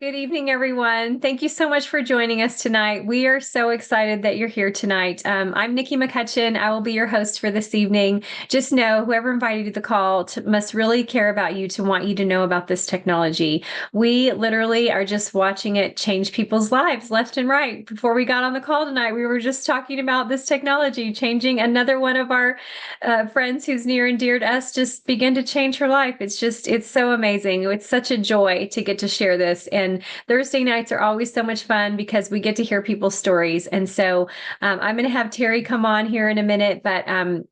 Good evening, everyone. Thank you so much for joining us tonight. We are so excited that you're here tonight. I'm Nikki McCutchen. I will be your host for this evening. Just know whoever invited you to the call must really care about you to want you to know about this technology. We literally are just watching it change people's lives left and right. Before we got on the call tonight, we were just talking about this technology changing another one of our friends who's near and dear to us just begin to change her life. It's so amazing. It's such a joy to get to share this. And Thursday nights are always so much fun because we get to hear people's stories. And so I'm going to have Terry come on here in a minute, but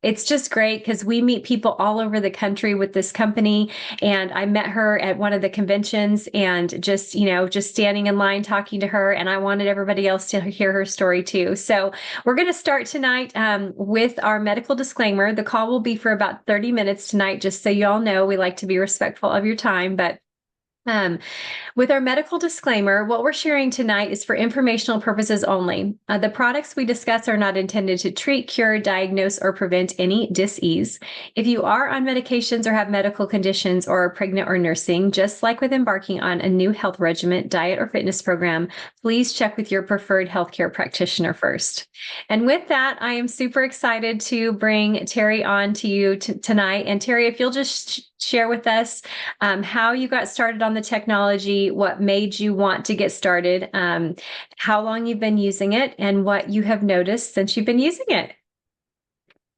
it's just great because we meet people all over the country with this company. And I met her at one of the conventions and just standing in line talking to her. And I wanted everybody else to hear her story too. So we're going to start tonight with our medical disclaimer. The call will be for about 30 minutes tonight, just so you all know we like to be respectful of your time. But um, with our medical disclaimer, what we're sharing tonight is for informational purposes only. The products we discuss are not intended to treat, cure, diagnose, or prevent any dis-ease. If you are on medications or have medical conditions or are pregnant or nursing, just like with embarking on a new health regimen, diet, or fitness program, please check with your preferred healthcare practitioner first. And with that, I am super excited to bring Terry on to you tonight. And Terry, if you'll just share with us how you got started on the technology, what made you want to get started, how long you've been using it, and what you have noticed since you've been using it.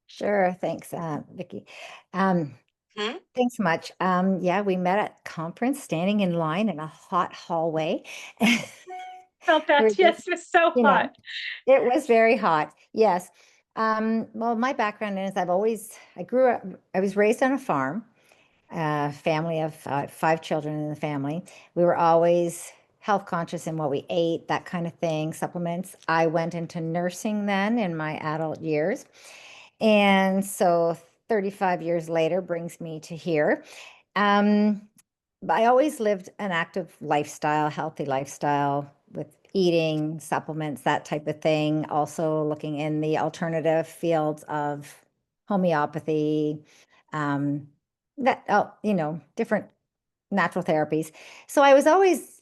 Sure. Thanks, Vicky. Um, Thanks so much. Yeah, we met at conference, standing in line in a hot hallway. Felt We were that. just, Yes, it's so you know, hot. it was very hot. Yes. Well, my background is I grew up, I was raised on a farm, family of five children in the family. We were always health conscious in what we ate, that kind of thing, supplements. I went into nursing then in my adult years. And so 35 years later brings me to here. Um, I always lived an active lifestyle, healthy lifestyle with eating, supplements, that type of thing. Also looking in the alternative fields of homeopathy, um, different natural therapies. So I was always,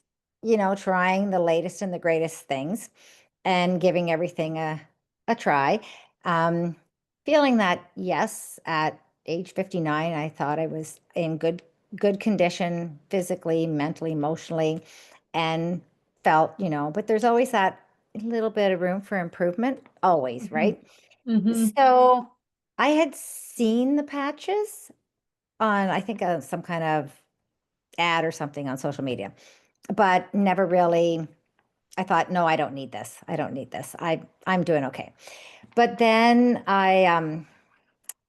trying the latest and the greatest things and giving everything a try. Um, Feeling that, yes, at age 59, I thought I was in good condition physically, mentally, emotionally, and felt, but there's always that little bit of room for improvement, always, Mhm. right? Mhm. So I had seen the patches on, I think, some kind of ad or something on social media, but never really. I thought, no, I don't need this. I don't need this. I'm doing okay. But then I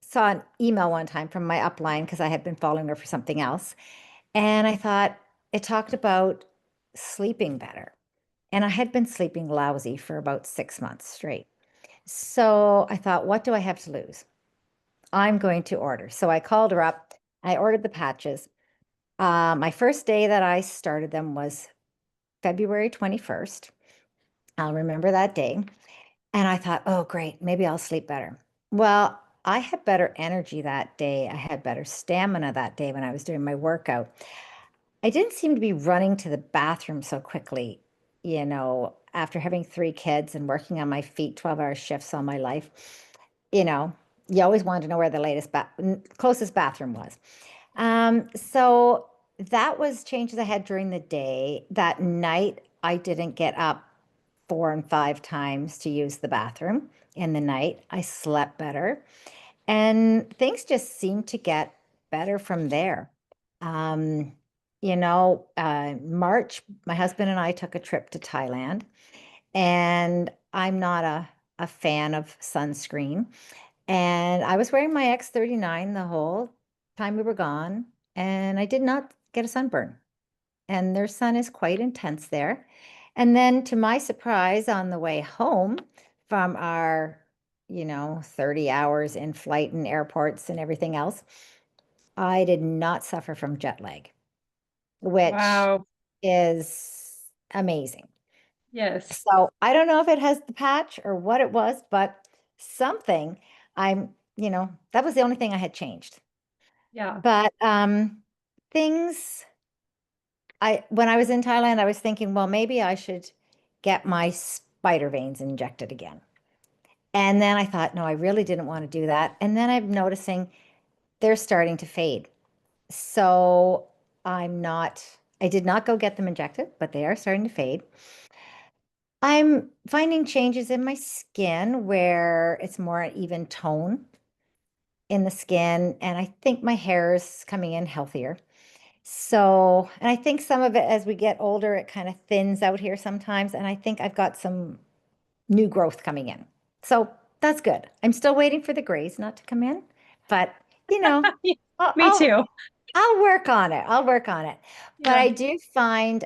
saw an email one time from my upline because I had been following her for something else. And I thought it talked about sleeping better. And I had been sleeping lousy for about 6 months straight. So I thought, what do I have to lose? I'm going to order. So I called her up. I ordered the patches. My first day that I started them was February 21st. I'll remember that day. And I thought, oh, great, maybe I'll sleep better. Well, I had better energy that day. I had better stamina that day when I was doing my workout. I didn't seem to be running to the bathroom so quickly, after having three kids and working on my feet 12-hour shifts all my life. You know, you always wanted to know where the closest bathroom was. So that was changes I had during the day. That night, I didn't get up 4 and 5 times to use the bathroom in the night. I slept better, and things just seemed to get better from there. Um, March, my husband and I took a trip to Thailand, and I'm not a fan of sunscreen. And I was wearing my X39 the whole time we were gone, and I did not get a sunburn. And their sun is quite intense there. And then, to my surprise, on the way home from our, 30 hours in flight and airports and everything else, I did not suffer from jet lag, which Wow. is amazing. Yes. So I don't know if it has the patch or what it was, but something that was the only thing I had changed. Yeah. But things when I was in Thailand, I was thinking, well, maybe I should get my spider veins injected again. And then I thought, no, I really didn't want to do that. And then I'm noticing they're starting to fade. So I did not go get them injected, but they are starting to fade. I'm finding changes in my skin where it's more even tone in the skin. And I think my hair is coming in healthier. So, and I think some of it as we get older, it kind of thins out here sometimes. And I think I've got some new growth coming in. So that's good. I'm still waiting for the grays not to come in, but you know, I'll, Me I'll, too. I'll work on it. I'll work on it. But Yeah. I do find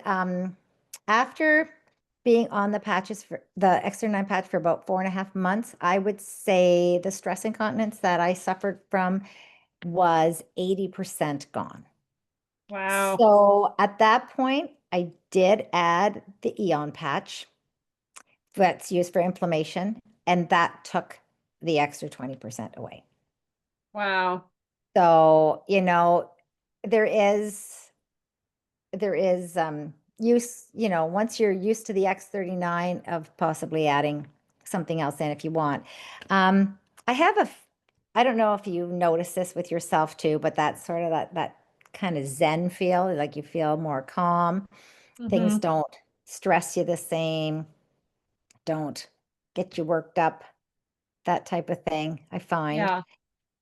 after being on the patches for the Extra 9 patch for about 4.5 months, I would say the stress incontinence that I suffered from was 80% gone. Wow. So at that point, I did add the Eon patch that's used for inflammation, and that took the extra 20% away. Wow. So, there is there is use, once you're used to the X39 of possibly adding something else in if you want. Um, I have I don't know if you notice this with yourself too, but that's sort of that kind of Zen feel, like you feel more calm. Things Hmm. don't stress you the same, don't get you worked up, that type of thing, I find. Yeah.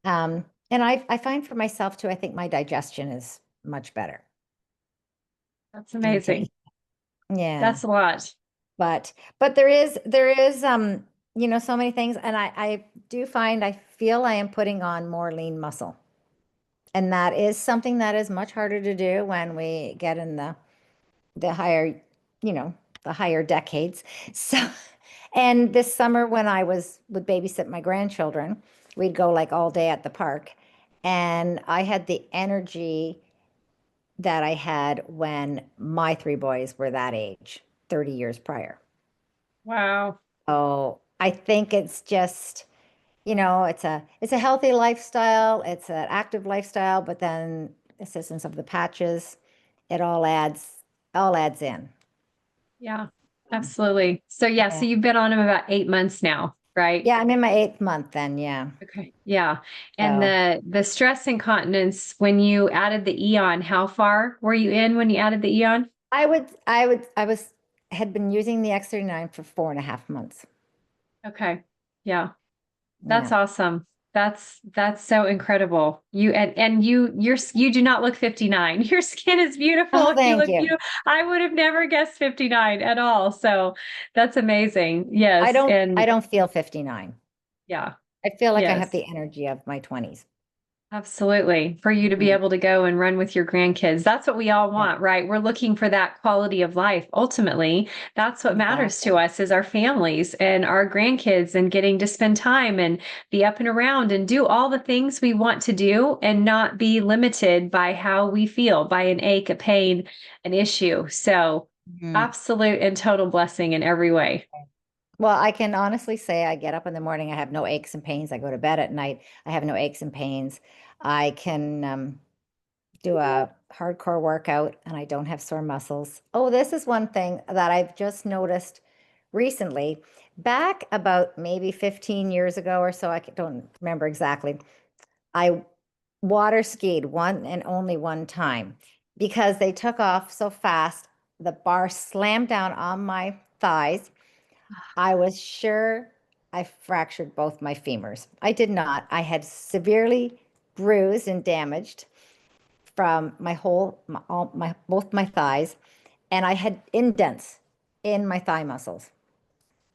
And I find for myself too, I think my digestion is much better. That's I'm taking, amazing. yeah. That's a lot. But there is so many things, and I do find I feel I am putting on more lean muscle. And that is something that is much harder to do when we get in the higher, you know, the higher decades. So, and this summer when I would babysit my grandchildren, we'd go like all day at the park, and I had the energy that I had when my three boys were that age, 30 years prior. Wow. So I think it's just, it's a healthy lifestyle, it's an active lifestyle, but then assistance of the patches, it all adds in. Yeah, absolutely. So yeah, so Yeah. you've been on them about 8 months now, right? Yeah, I'm in my 8th month then, yeah. Okay. Yeah. And So the stress incontinence, when you added the Eon, how far were you in when you added the Eon? I had been using the X39 for 4.5 months. Okay. Yeah. That's Yeah. awesome. That's so incredible. You do not look 59. Your skin is Oh, beautiful. You thank look you. beautiful. I would have never guessed 59 at all. So that's amazing. I Yes. don't I And don't feel 59. yeah. I feel like I have Yes. the energy of my 20s. Absolutely. For you to be Yeah. able to go and run with your grandkids. That's what we all Yeah, want, right? We're looking for that quality of life. Ultimately, that's what matters to exactly. us is our families and our grandkids and getting to spend time and be up and around and do all the things we want to do and not be limited by how we feel, by an ache, a pain, an issue. So Mhm. absolute and total blessing in every way. Well, I can honestly say I get up in the morning, I have no aches and pains. I go to bed at night, I have no aches and pains. I can do a hardcore workout and I don't have sore muscles. Oh, this is one thing that I've just noticed recently. Back about maybe 15 years ago or so, don't remember exactly. I water skied one and only one time because they took off so fast. The bar slammed down on my thighs. I was sure I fractured both my femurs. I did not. I had severely bruised and damaged from both my thighs, and I had indents in my thigh muscles.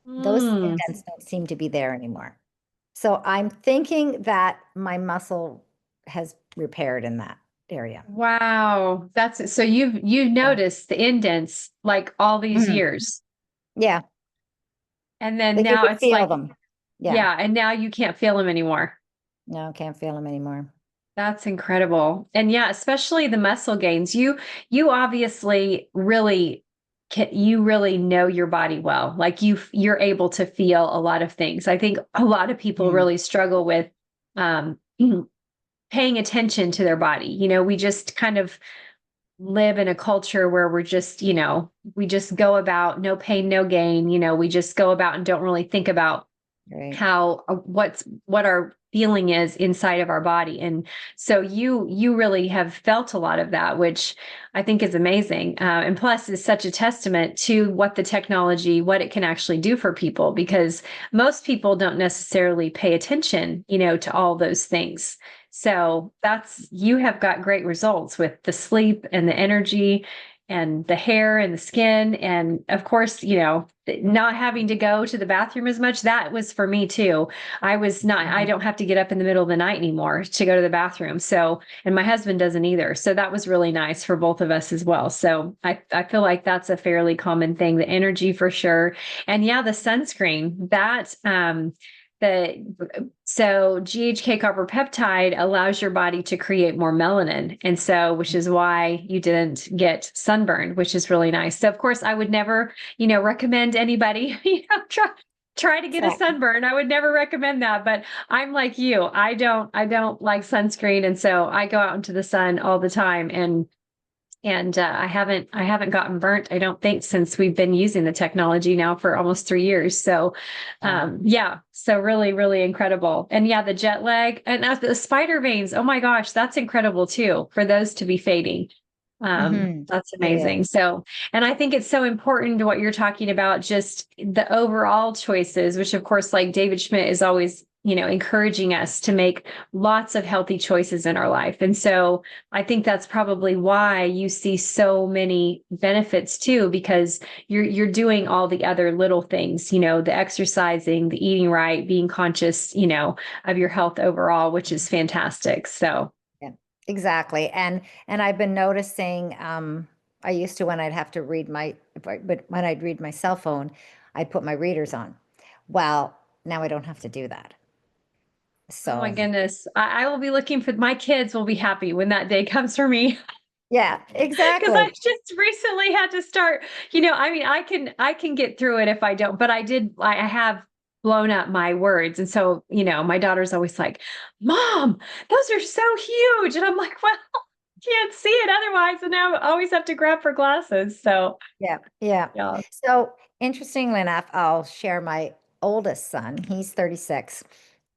Those Mm. indents don't seem to be there anymore. So I'm thinking that my muscle has repaired in that area. Wow. So you've So, noticed the indents like all these mhm. years. Yeah, And then like you now could it's feel like, them. Yeah, yeah, and now you can't feel them anymore. no, can't feel them anymore. That's incredible. And yeah, especially the muscle gains. You obviously you really know your body well. Like you're able to feel a lot of things. I think a lot of people Mm. really struggle with um paying attention to their body. We just kind of live in a culture where we're just, we just go about no pain, no gain. We just go about and don't really think about Right. how what our feeling is inside of our body. And so you really have felt a lot of that, which I think is amazing, and plus is such a testament to what the technology, what it can actually do for people, because most people don't necessarily pay attention, to all those things. So you have got great results with the sleep and the energy and the hair and the skin. And of course, not having to go to the bathroom as much. That was for me too. I don't have to get up in the middle of the night anymore to go to the bathroom. So, and my husband doesn't either. So that was really nice for both of us as well. So I feel like that's a fairly common thing, the energy for sure. And yeah, the sunscreen the so GHK copper peptide allows your body to create more melanin. And so, which is why you didn't get sunburned, which is really nice. So of course I would never, recommend anybody, try to get a Exactly. sunburn. I would never recommend that, but I'm like you. I don't like sunscreen. And so I go out into the sun all the time, and I haven't gotten burnt, I don't think, since we've been using the technology now for almost 3 years. So Wow. yeah, so really, really incredible. And yeah, the jet lag and the spider veins, oh my gosh, that's incredible too, for those to be fading. That's It amazing. is. So, and I think it's so important to what you're talking about, just the overall choices, which of course, like David Schmidt is always, encouraging us to make lots of healthy choices in our life. And so I think that's probably why you see so many benefits too, because you're doing all the other little things, the exercising, the eating right, being conscious, of your health overall, which is fantastic. So, Yeah, exactly. And I've been noticing, I used to, when I'd have to read but when I'd read my cell phone, I'd put my readers on. Well, now I don't have to do that. oh my So goodness, I will be looking for my kids will be happy when that day comes for me. yeah, Because I exactly. just recently had to start, I mean, I can get through it if I don't, but I have blown up my words. And so, my daughter's always like, Mom, those are so huge. And I'm like, well, can't see it otherwise. And now I always have to grab for glasses. So Yeah, yeah. yeah. So interestingly enough, I'll share my oldest son. He's 36,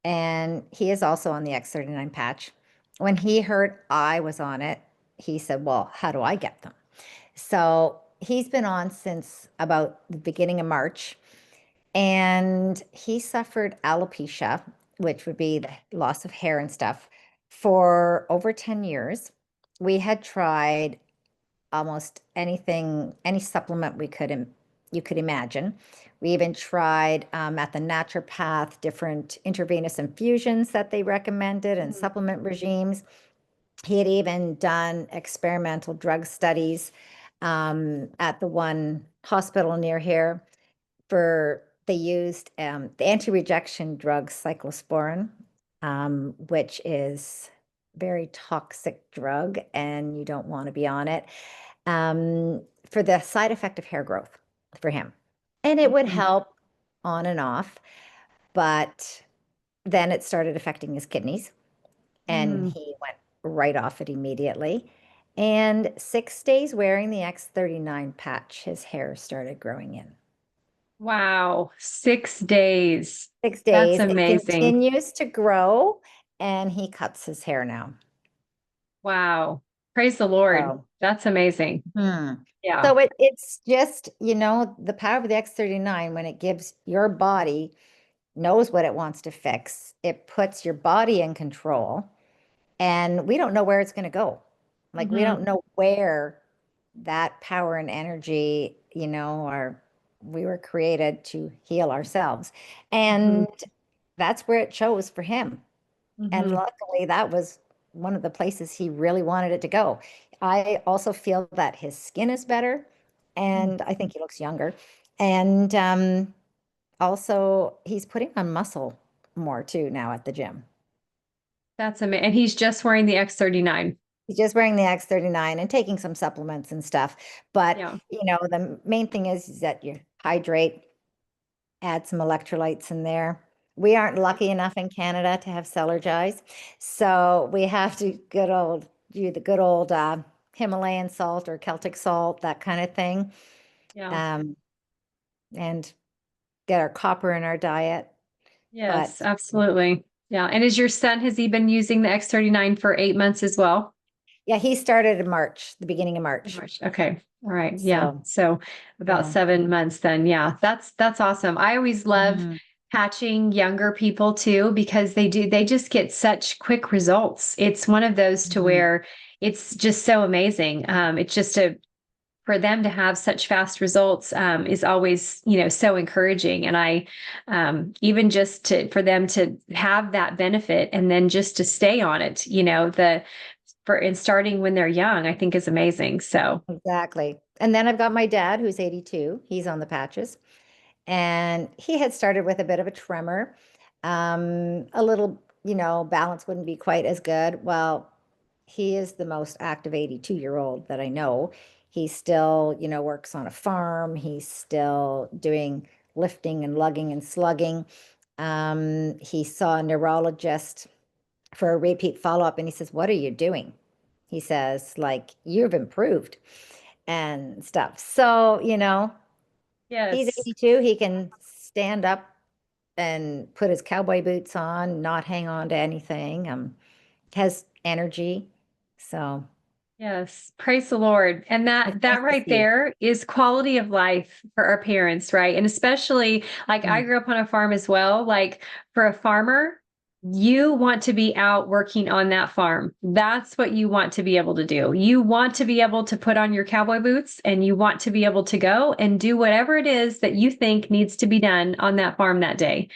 and he is also on the X39 patch. When he heard I was on it, he said, "Well, how do I get them?" So he's been on since about the beginning of March, and he suffered alopecia, which would be the loss of hair and stuff, for over 10 years. We had tried almost anything, any supplement you could imagine. We even tried at the naturopath different intravenous infusions that they recommended and Mhm. supplement regimes. He had even done experimental drug studies at the one hospital near here for they used the anti-rejection drug cyclosporin, which is very toxic drug and you don't want to be on it, for the side effect of hair growth for him. And it would Mhm. help on and off, but then it started affecting his kidneys and Mm. he went right off it immediately. And 6 days wearing the X39 patch, his hair started growing in. Wow. 6 days. Six That's days. It amazing. continues to grow and he cuts his hair now. Wow. Praise the Lord. So, That's amazing. hmm. Yeah. So it's just, the power of the X39 when it gives your body knows what it wants to fix. It puts your body in control and we don't know where it's going to go. Like we Hmm. don't know where that power and energy, are we were created to heal ourselves. Hmm. And that's where it chose for him. And Hmm. luckily, that was one of the places he really wanted it to go. I also feel that his skin is better, and I think he looks younger. And also, he's putting on muscle more too now at the gym. That's amazing. And he's just wearing the X39. He's just wearing the X39 and taking some supplements and stuff. But, Yeah. the main thing is that you hydrate, add some electrolytes in there. We aren't lucky enough in Canada to have cellar dyes, so we have to do the good old Himalayan salt or Celtic salt, that kind of thing. Yeah. Um, and get our copper in our diet. Yes, But absolutely. Yeah. And is your son, has he been using the X39 for 8 months as well? yeah, he started in March, the beginning of In March. March. Okay. All right. Yeah. So, So about yeah. 7 months then. Yeah. That's awesome. I always love Mhm. catching younger people too, because they just get such quick results. It's one of those to Mhm. where it's just so amazing. It's just for them to have such fast results is always, so encouraging. And I, even just for them to have that benefit and then just to stay on it, in starting when they're young, I think is amazing. So, Exactly. And then I've got my dad who's 82. He's on the patches. And he had started with a bit of a tremor. A little, balance wouldn't be quite as good. Well, he is the most active 82-year-old that I know. He still, works on a farm. He's still doing lifting and lugging and slugging. He saw a neurologist for a repeat follow-up and he says, "What are you doing?" He says, like, "You've improved," and stuff. So, he's yes. 82. He can stand up and put his cowboy boots on, not hang on to anything. Has energy. So Yes, praise the Lord. And it's that nice to right see. there is quality of life for our parents, right? And especially like I Mm, grew up on a farm as well. Like for a farmer, you want to be out working on that farm. That's what you want to be able to do. You want to be able to put on your cowboy boots and you want to be able to go and do whatever it is that you think needs to be done on that farm that day.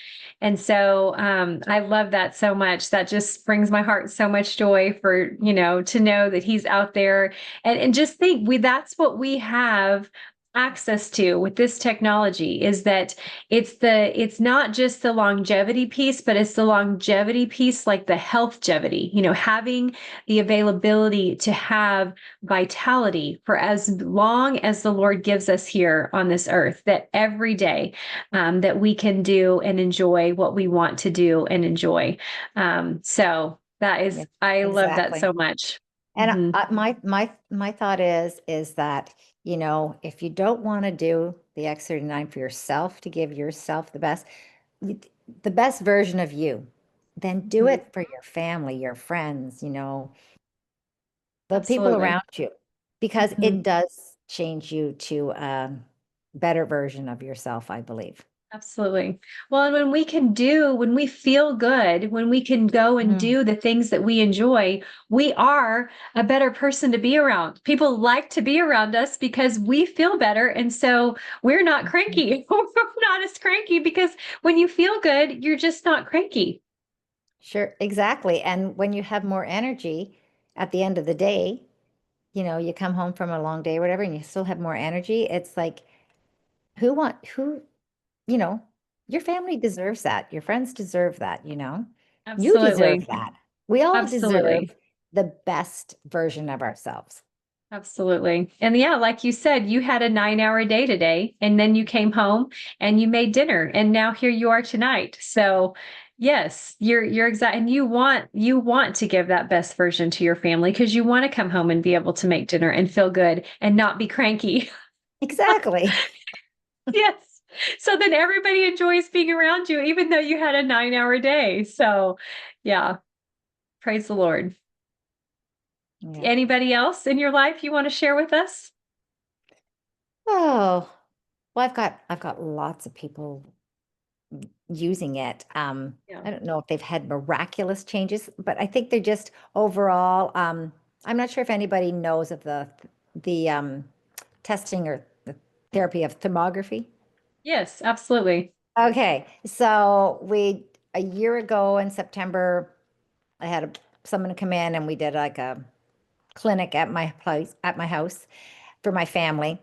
And so I love that so much. That just brings my heart so much joy for, to know that he's out there and just think that's what we have access to with this technology is that it's not just the longevity piece, but it's the longevity piece, like the healthjevity, having the availability to have vitality for as long as the Lord gives us here on this earth, that every day that we can do and enjoy what we want to do and enjoy. So that yeah, is, I love that exactly. so much. And Mhm. my thought is that, if you don't want to do the X39 for yourself to give yourself the best version of you, then do Mhm. it for your family, your friends, the people Absolutely. around you, because Mhm. it does change you to a better version of yourself, I believe. Absolutely. Well, and when we feel good, when we can go and Mm, do the things that we enjoy, we are a better person to be around. People like to be around us because we feel better. And so we're not mhm. cranky. We're not as cranky because when you feel good, you're just not cranky. Sure, exactly. And when you have more energy at the end of the day, you come home from a long day or whatever, and you still have more energy, it's like, who, you know, your family deserves that. Your friends deserve that, you Absolutely. deserve that. We all Absolutely. deserve the best version of ourselves. Absolutely. And yeah, like you said, you had a 9-hour day today, and then you came home and you made dinner, and now here you are tonight. So yes, you're exact, and you want to give that best version to your family because you want to come home and be able to make dinner and feel good and not be cranky. Exactly. Yes. So then everybody enjoys being around you, even though you had a 9-hour day. So yeah, praise the Lord. Yeah. Anybody else in your life you want to share with us? Oh, well, I've got lots of people using it. Yeah. I don't know if they've had miraculous changes, but I think they're just overall, I'm not sure if anybody knows of the testing or the therapy of thermography. Yes, absolutely. Okay, so a year ago in September, I had someone come in and we did like a clinic at my place, at my house for my family.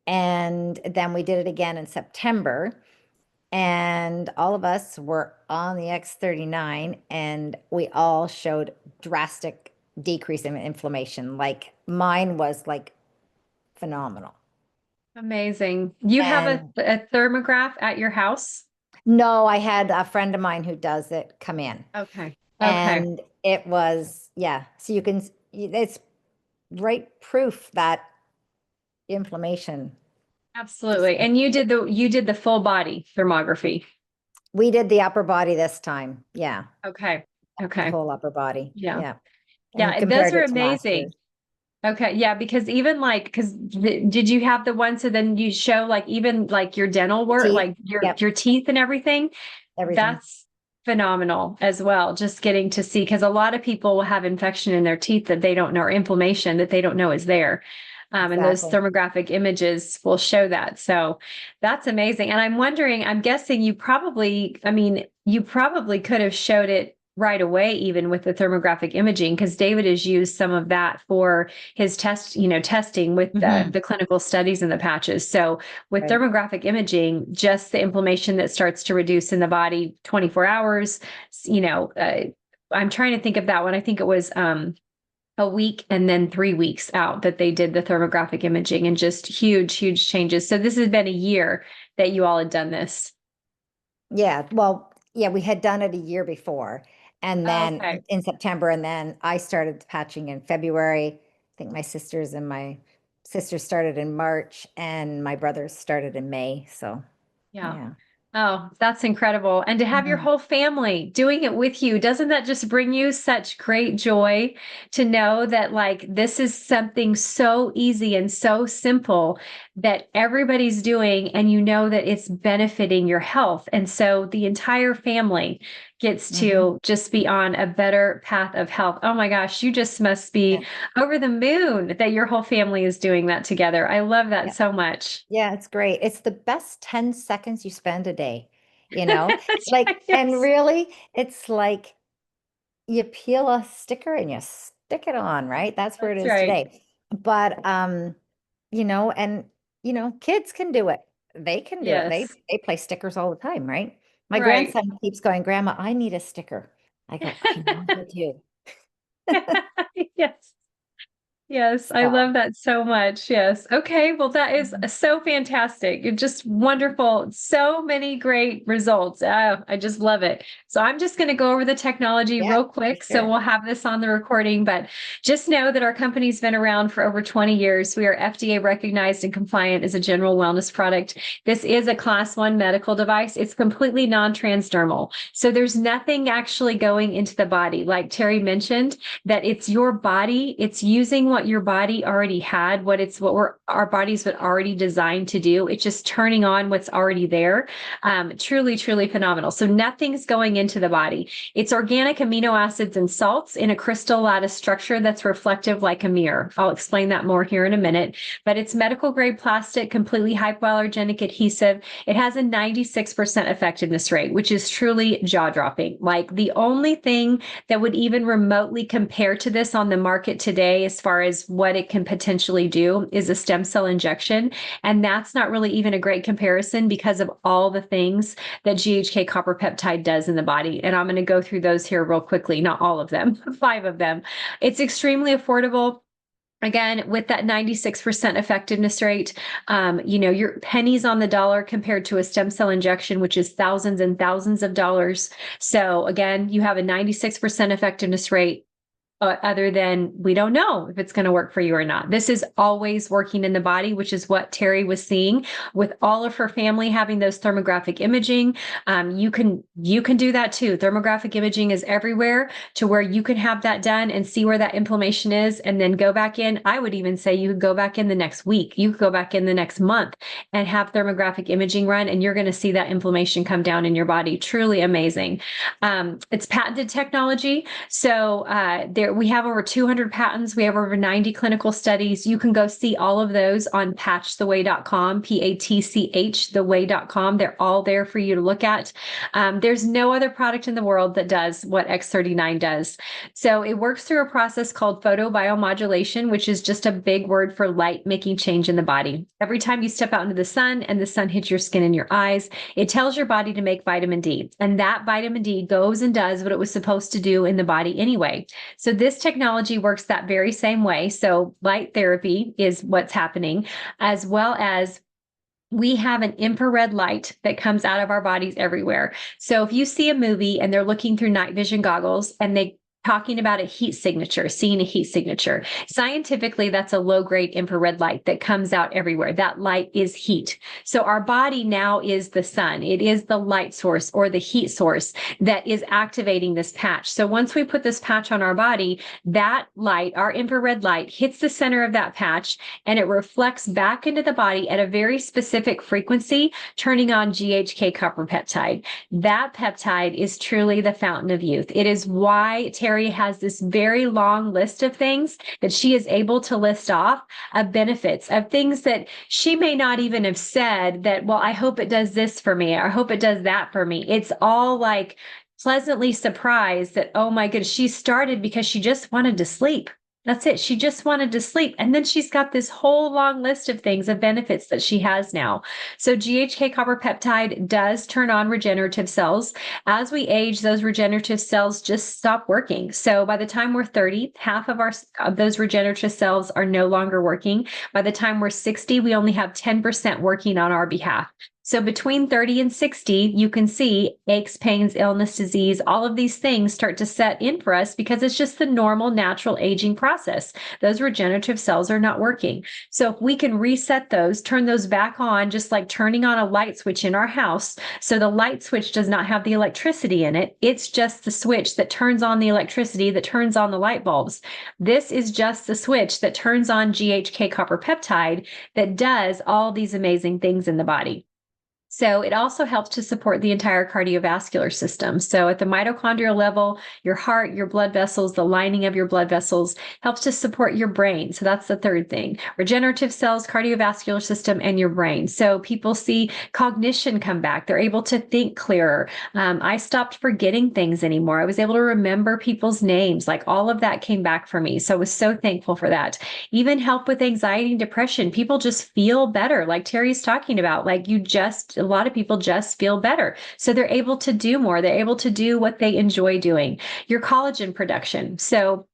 And then we did it again in September. And all of us were on the X39 and we all showed drastic decrease in inflammation. Like mine was like phenomenal. Amazing. You have And a thermograph at your house? no, I had a friend of mine who does it come in Okay. Okay. and it was, yeah. So it's right proof that inflammation. Absolutely. And you did the full body thermography. We did the upper body this time. Yeah. Okay. The Okay. whole upper body. Yeah. Yeah. And Yeah, those compared are it to last amazing. year's. Okay, yeah, because even like, did you have the one so then you show like even like your dental work, Teeth. like Yep. your teeth and everything? Everything. That's phenomenal as well. Just getting to see because a lot of people will have infection in their teeth that they don't know or inflammation that they don't know is there. And those Exactly. thermographic images will show that. So that's amazing. And I'm wondering, I'm guessing you probably, I mean, you probably could have showed it right away, even with the thermographic imaging, because David has used some of that for his testing with Hmm. the clinical studies and the patches. So with Right. thermographic imaging, just the inflammation that starts to reduce in the body 24 hours, you know, I'm trying to think of that one. I think it was a week and then 3 weeks out that they did the thermographic imaging and just huge, huge changes. So this has been a year that you all had done this. Yeah. Well, yeah, we had done it a year before. And Oh, then okay. in September, and then I started patching in February. I think my sisters started in March, and my brothers started in May. So, Yeah. yeah. Oh, that's incredible. And to have your Mhm. whole family doing it with you, doesn't that just bring you such great joy to know that like this is something so easy and so simple that everybody's doing and you know that it's benefiting your health. And so the entire family gets Mhm. to just be on a better path of health. Oh my gosh, you just must Yeah. be over the moon that your whole family is doing that together. I love that Yeah. so much. Yeah, it's great. It's the best 10 seconds you spend a day, you know? That's right. Like, and Yes. really, it's like you peel a sticker and you stick it on, right? That's where it That's is right. today. But and kids can do it. They can do it. Yes. They play stickers all the time, right? My Right. grandson keeps going, Grandma, I need a sticker. I go, I know you do. Yes. Yes, I So, love that so much. Yes. Okay. Well, that is mhm. so fantastic. It's just wonderful. So many great results. I just love it. So I'm just going to go over the technology Yeah, real for quick. So sure. we'll have this on the recording, but just know that our company's been around for over 20 years. We are FDA recognized and compliant as a general wellness product. This is a class 1 medical device. It's completely non-transdermal. So there's nothing actually going into the body. Like Terry mentioned, that it's your body, it's using what your body already had, our bodies were already designed to do. It's just turning on what's already there. Truly, truly phenomenal. So nothing's going into the body. It's organic amino acids and salts in a crystal lattice structure that's reflective like a mirror. I'll explain that more here in a minute, but it's medical grade plastic, completely hypoallergenic adhesive. It has a 96% effectiveness rate, which is truly jaw dropping. Like the only thing that would even remotely compare to this on the market today, as far as what it can potentially do, is a stem cell injection. And that's not really even a great comparison because of all the things that GHK copper peptide does in the body. And I'm going to go through those here real quickly, not all of them, 5 of them. It's extremely affordable. Again, with that 96% effectiveness rate, your pennies on the dollar compared to a stem cell injection, which is thousands and thousands of dollars. So again, you have a 96% effectiveness rate. Other than we don't know if it's going to work for you or not. This is always working in the body, which is what Terry was seeing with all of her family having those thermographic imaging. You can do that too. Thermographic imaging is everywhere to where you can have that done and see where that inflammation is, and then go back in. I would even say you could go back in the next week. You could go back in the next month and have thermographic imaging run, and you're going to see that inflammation come down in your body. Truly amazing. It's patented technology. So we have over 200 patents. We have over 90 clinical studies. You can go see all of those on patchtheway.com, PATCH, theway.com. They're all there for you to look at. There's no other product in the world that does what X39 does. So it works through a process called photobiomodulation, which is just a big word for light making change in the body. Every time you step out into the sun and the sun hits your skin and your eyes, it tells your body to make vitamin D. And that vitamin D goes and does what it was supposed to do in the body anyway. So this technology works that very same way. So light therapy is what's happening, as well as we have an infrared light that comes out of our bodies everywhere. So if you see a movie and they're looking through night vision goggles and they talking about a heat signature, seeing a heat signature. Scientifically, that's a low-grade infrared light that comes out everywhere. That light is heat. So our body now is the sun. It is the light source or the heat source that is activating this patch. So once we put this patch on our body, that light, our infrared light, hits the center of that patch and it reflects back into the body at a very specific frequency, turning on GHK copper peptide. That peptide is truly the fountain of youth. It is why Terry has this very long list of things that she is able to list off of benefits, of things that she may not even have said that, well, I hope it does this for me, or I hope it does that for me. It's all like pleasantly surprised that, oh my goodness, she started because she just wanted to sleep. That's it. She just wanted to sleep. And then she's got this whole long list of things, of benefits that she has now. So GHK copper peptide does turn on regenerative cells. As we age, those regenerative cells just stop working. So by the time we're 30, half of those regenerative cells are no longer working. By the time we're 60, we only have 10% working on our behalf. So between 30 and 60, you can see aches, pains, illness, disease, all of these things start to set in for us because it's just the normal, natural aging process. Those regenerative cells are not working. So if we can reset those, turn those back on, just like turning on a light switch in our house. So the light switch does not have the electricity in it. It's just the switch that turns on the electricity, that turns on the light bulbs. This is just the switch that turns on GHK copper peptide that does all these amazing things in the body. So it also helps to support the entire cardiovascular system. So at the mitochondrial level, your heart, your blood vessels, the lining of your blood vessels helps to support your brain. So that's the third thing. Regenerative cells, cardiovascular system, and your brain. So people see cognition come back. They're able to think clearer. I stopped forgetting things anymore. I was able to remember people's names. Like all of that came back for me. So I was so thankful for that. Even help with anxiety and depression. People just feel better. Like Terry's talking about, like a lot of people just feel better. So they're able to do more. They're able to do what they enjoy doing. Your collagen production. So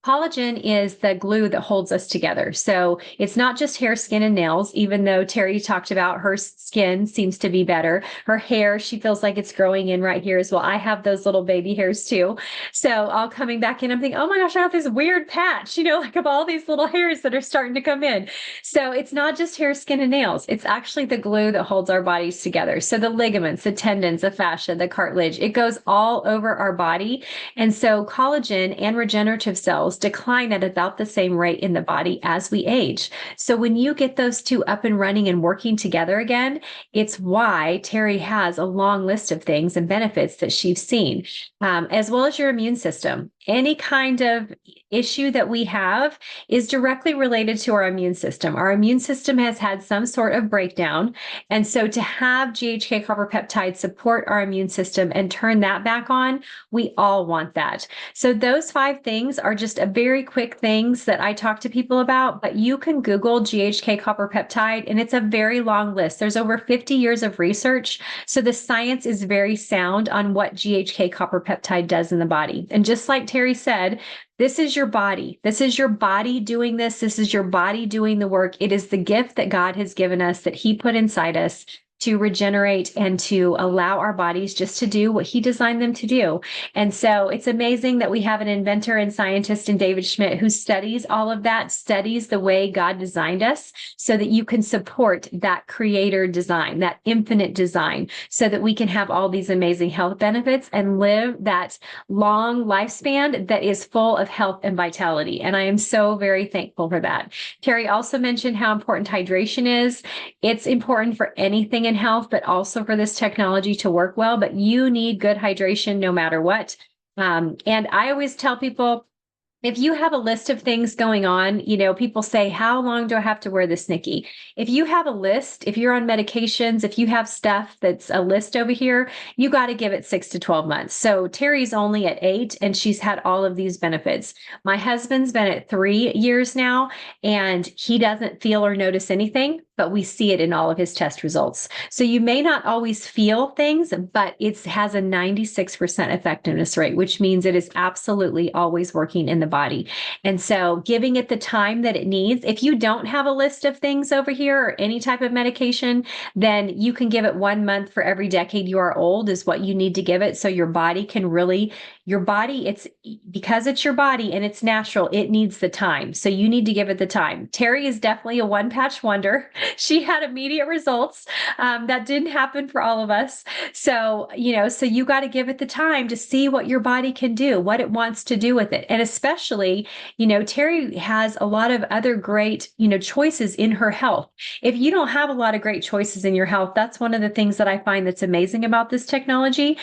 collagen is the glue that holds us together. So it's not just hair, skin, and nails, even though Terry talked about her skin seems to be better. Her hair, she feels like it's growing in right here as well. I have those little baby hairs too. So all coming back in, I'm thinking, oh my gosh, I have this weird patch, like of all these little hairs that are starting to come in. So it's not just hair, skin, and nails. It's actually the glue that holds our bodies together. So the ligaments, the tendons, the fascia, the cartilage, it goes all over our body. And so collagen and regenerative cells decline at about the same rate in the body as we age. So when you get those two up and running and working together again, it's why Terry has a long list of things and benefits that she's seen, as well as your immune system. Any kind of issue that we have is directly related to our immune system. Our immune system has had some sort of breakdown. And so to have GHK copper peptide support our immune system and turn that back on, we all want that. So those 5 things are just a very quick things that I talk to people about, but you can Google GHK copper peptide and it's a very long list. There's over 50 years of research. So the science is very sound on what GHK copper peptide does in the body. And just like Terry said, this is your body. This is your body doing this. This is your body doing the work. It is the gift that God has given us, that He put inside us to regenerate and to allow our bodies just to do what He designed them to do. And so it's amazing that we have an inventor and scientist in David Schmidt who studies all of that, studies the way God designed us so that you can support that creator design, that infinite design, so that we can have all these amazing health benefits and live that long lifespan that is full of health and vitality. And I am so very thankful for that. Terry also mentioned how important hydration is. It's important for anything in health, but also for this technology to work well. But you need good hydration no matter what. And I always tell people, if you have a list of things going on, people say, how long do I have to wear this, Nikki? If you have a list, if you're on medications, if you have stuff that's a list over here, you got to give it 6 to 12 months. So Terry's only at 8 and she's had all of these benefits. My husband's been at 3 years now and he doesn't feel or notice anything, but we see it in all of his test results. So you may not always feel things, but it has a 96% effectiveness rate, which means it is absolutely always working in the body. And so giving it the time that it needs. If you don't have a list of things over here or any type of medication, then you can give it 1 month for every decade you are old is what you need to give it. So your body can really your body, it's because it's your body and it's natural, it needs the time. So you need to give it the time. Terry is definitely a one patch wonder. She had immediate results. That didn't happen for all of us. So, so you got to give it the time to see what your body can do, what it wants to do with it. And especially, Terry has a lot of other great, choices in her health. If you don't have a lot of great choices in your health, that's one of the things that I find that's amazing about this technology.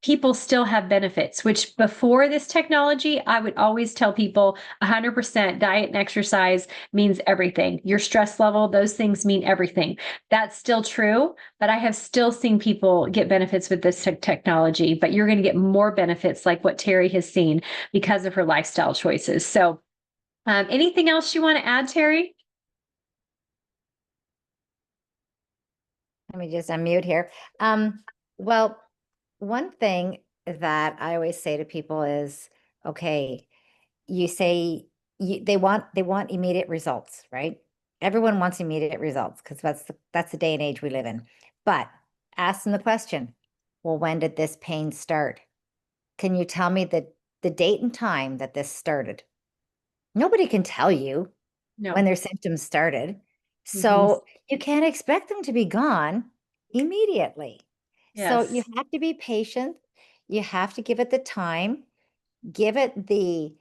People still have benefits, which before this technology, I would always tell people 100% diet and exercise means everything. Your stress level, those things mean everything. That's still true, but I have still seen people get benefits with this technology, but you're going to get more benefits like what Terry has seen because of her lifestyle choices. So, anything else you want to add, Terry? Let me just unmute here. Well, one thing that I always say to people is, okay, you say they want immediate results, right? Everyone wants immediate results because that's the day and age we live in. But ask them the question, well, when did this pain start? Can you tell me the date and time that this started? Nobody can tell you when No. their symptoms started. Mhm. So you can't expect them to be gone immediately. So you Yes. have to be patient. You have to give it the time, give it the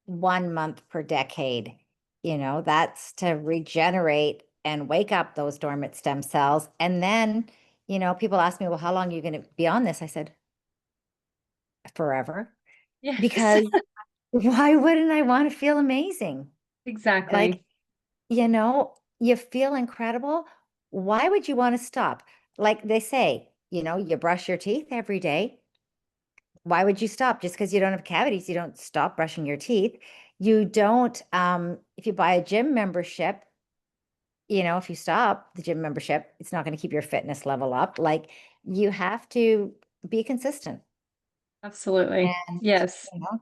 1 month per decade. That's to regenerate and wake up those dormant stem cells. And then, people ask me, well, how long are you going to be on this? I said, forever. Yes. Because why wouldn't I want to feel amazing? Like, Exactly. you feel incredible. Why would you want to stop? Like they say, you brush your teeth every day. Why would you stop? Just because you don't have cavities, you don't stop brushing your teeth. You don't, if you buy a gym membership, if you stop the gym membership, it's not going to keep your fitness level up. Like, you have to be consistent, Absolutely. and, Yes. you know,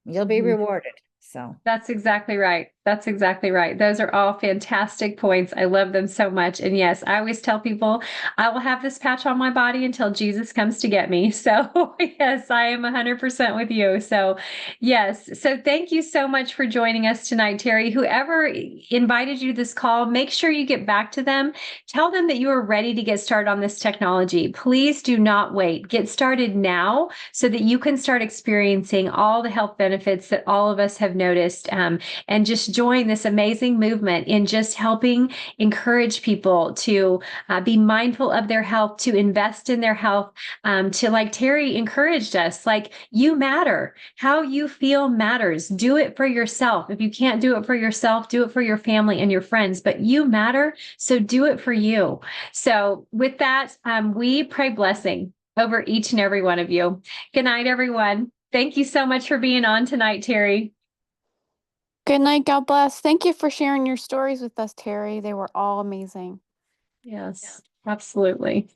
you'll be Mhm. rewarded. So. That's exactly right. That's exactly right. Those are all fantastic points. I love them so much. And yes, I always tell people I will have this patch on my body until Jesus comes to get me. So, yes, I am 100% with you. So, yes. So, thank you so much for joining us tonight, Terry. Whoever invited you to this call, make sure you get back to them. Tell them that you are ready to get started on this technology. Please do not wait. Get started now so that you can start experiencing all the health benefits that all of us have noticed, and just join this amazing movement in just helping encourage people to be mindful of their health, to invest in their health, to, like Terry encouraged us, like, you matter. How you feel matters. Do it for yourself. If you can't do it for yourself, do it for your family and your friends, but you matter. So do it for you. So with that, we pray blessing over each and every one of you. Good night, everyone. Thank you so much for being on tonight, Terry. Good night. God bless. Thank you for sharing your stories with us, Terry. They were all amazing. Yes, absolutely.